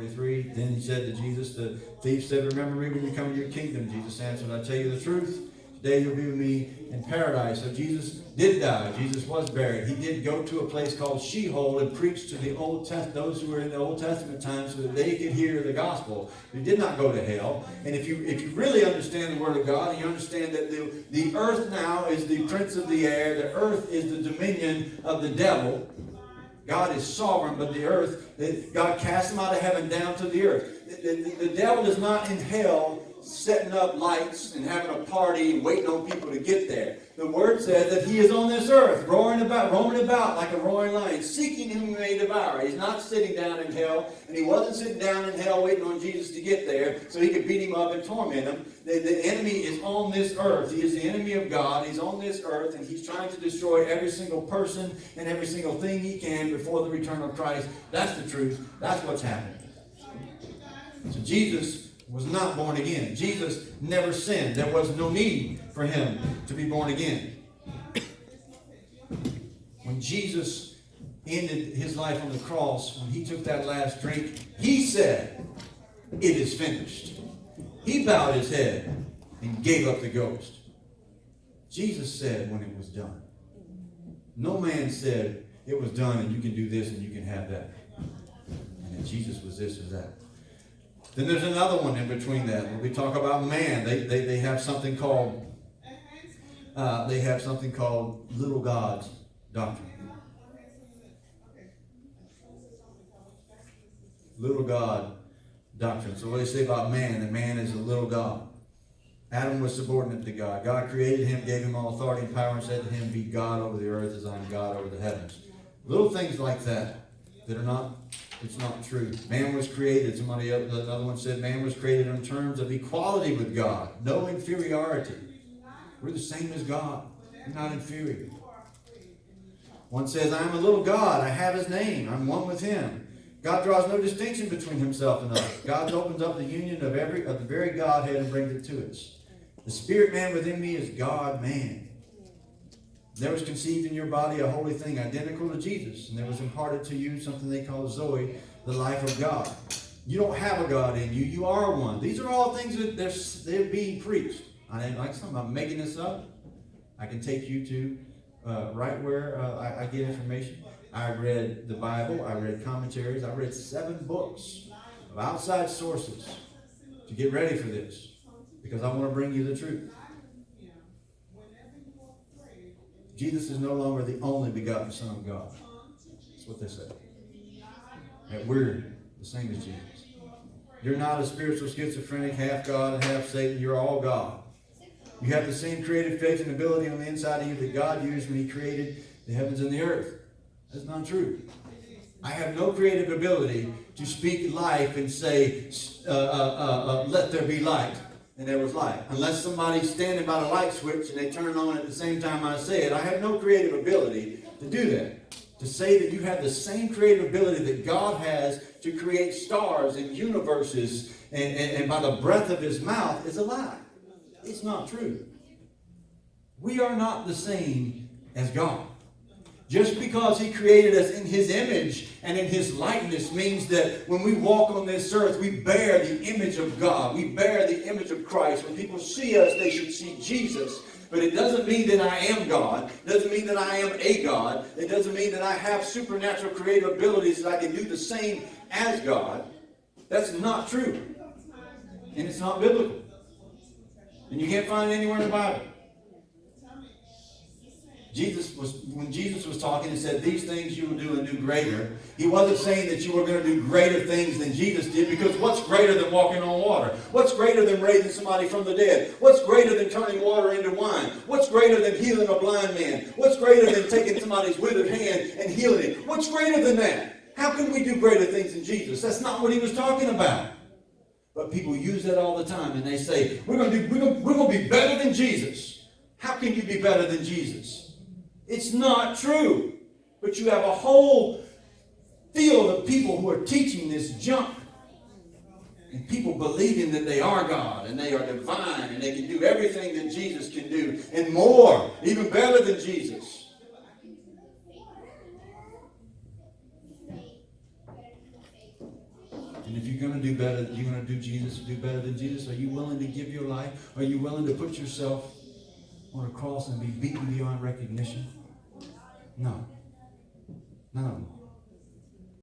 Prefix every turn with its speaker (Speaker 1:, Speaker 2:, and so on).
Speaker 1: 43. Then he said to Jesus, the thief said, remember me when you come to your kingdom. Jesus answered, I tell you the truth. Today you'll be with me in paradise. So Jesus did die. Jesus was buried. He did go to a place called Sheol and preach to the Old Testament, those who were in the Old Testament times, so that they could hear the gospel. He did not go to hell. And if you really understand the Word of God, and you understand that the earth now is the prince of the air, the earth is the dominion of the devil. God is sovereign, but the earth, God cast him out of heaven down to the earth. The devil is not in hell setting up lights and having a party and waiting on people to get there. The word says that he is on this earth, roaming about like a roaring lion, seeking whom he may devour. He's not sitting down in hell, and he wasn't sitting down in hell waiting on Jesus to get there so he could beat him up and torment him. The enemy is on this earth. He is the enemy of God. He's on this earth, and he's trying to destroy every single person and every single thing he can before the return of Christ. That's the truth. That's what's happening. So Jesus was not born again. Jesus never sinned. There was no need for him to be born again. When Jesus ended his life on the cross, when he took that last drink, he said, it is finished. He bowed his head and gave up the ghost. Jesus said when it was done. No man said it was done and you can do this and you can have that. And that Jesus was this or that. Then there's another one in between that. When we talk about man, they have something called little God's doctrine. Little God doctrine. So what do they say about man? That man is a little God. Adam was subordinate to God. God created him, gave him all authority and power, and said to him, be God over the earth as I am God over the heavens. Little things like that are not. It's not true. Man was created. Another one said man was created in terms of equality with God. No inferiority. We're the same as God. We're not inferior. One says, I am a little God. I have his name. I'm one with him. God draws no distinction between himself and us. God opens up the union of the very Godhead and brings it to us. The spirit man within me is God man. There was conceived in your body a holy thing identical to Jesus. And there was imparted to you something they call Zoe, the life of God. You don't have a God in you. You are one. These are all things that they're being preached. I didn't like something. I'm making this up. I can take you to right where I get information. I read the Bible. I read commentaries. I read 7 books of outside sources to get ready for this. Because I want to bring you the truth. Jesus is no longer the only begotten Son of God. That's what they say. That we're the same as Jesus. You're not a spiritual schizophrenic, half God and half Satan. You're all God. You have the same creative faith and ability on the inside of you that God used when he created the heavens and the earth. That's not true. I have no creative ability to speak life and say, let there be light. And there was light. Unless somebody's standing by the light switch and they turn it on at the same time I say it, I have no creative ability to do that. To say that you have the same creative ability that God has to create stars and universes and by the breath of his mouth is a lie. It's not true. We are not the same as God. Just because he created us in his image and in his likeness means that when we walk on this earth, we bear the image of God. We bear the image of Christ. When people see us, they should see Jesus. But it doesn't mean that I am God. It doesn't mean that I am a God. It doesn't mean that I have supernatural creative abilities that I can do the same as God. That's not true. And it's not biblical. And you can't find it anywhere in the Bible. When Jesus was talking, he said, these things you will do and do greater. He wasn't saying that you were going to do greater things than Jesus did, because what's greater than walking on water? What's greater than raising somebody from the dead? What's greater than turning water into wine? What's greater than healing a blind man? What's greater than taking somebody's withered hand and healing it? What's greater than that? How can we do greater things than Jesus? That's not what he was talking about. But people use that all the time, and they say, we're going to be better than Jesus. How can you be better than Jesus? It's not true. But you have a whole field of people who are teaching this junk. And people believing that they are God and they are divine and they can do everything that Jesus can do and more, even better than Jesus. And if you're going to do better, you're going to do Jesus, do better than Jesus. Are you willing to give your life? Are you willing to put yourself on a cross and be beaten beyond recognition? No. None of them.